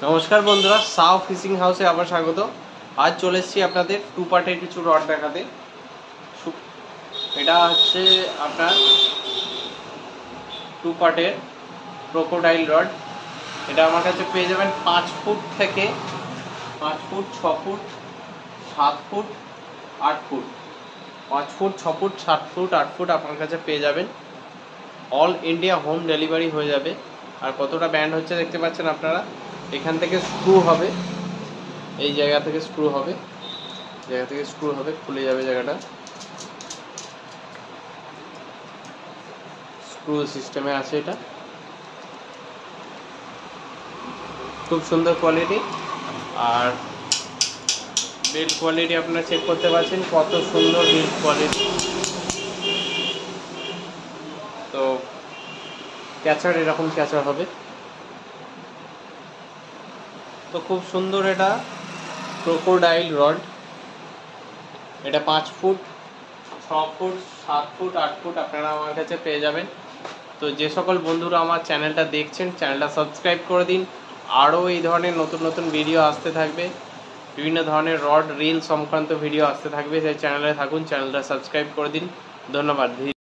নমস্কার বন্ধুরা, সাউ ফিশিং হাউসে আবার স্বাগত। আজ চলে এসেছি আপনাদের টু পার্টের কিছু রড দেখাতে। এটা হচ্ছে আপনার টু পার্টের ক্রোকোডাইল রড। এটা আমার কাছে পেয়ে যাবেন 5 ফুট থেকে 5 foot 6 foot 7 foot 8 foot 5 foot 6 foot 7 foot 8 foot আপনার কাছে পেয়ে যাবেন। অল ইন্ডিয়া হোম ডেলিভারি হয়ে যাবে। আর কতটা ব্যান্ড হচ্ছে দেখতে পাচ্ছেন আপনারা। এখান থেকে স্ক্রু হবে, এই জায়গা থেকে স্ক্রু হবে, খুলে যাবে জায়গাটা। স্ক্রু সিস্টেমে আছে এটা, খুব সুন্দর কোয়ালিটি। আর বিল্ড কোয়ালিটি আপনারা চেক করতে পারছেন, কত সুন্দর বিল্ড কোয়ালিটি। তো ক্যাচার এরকম ক্যাচার হবে, তো খুব সুন্দর। এটা ক্রোকোডাইল রড, এটা 5 ফুট 6 ফুট 7 ফুট 8 ফুট আপনারা আমার কাছে পেয়ে যাবেন। তো যে সকল বন্ধুরা আমার চ্যানেলটা দেখছেন, চ্যানেলটা সাবস্ক্রাইব করে দিন। আরও এই ধরনের নতুন নতুন ভিডিও আসতে থাকবে, বিভিন্ন ধরনের রড রিল সংক্রান্ত ভিডিও আসতে থাকবে। সেই চ্যানেলে থাকুন, চ্যানেলটা সাবস্ক্রাইব করে দিন। ধন্যবাদ।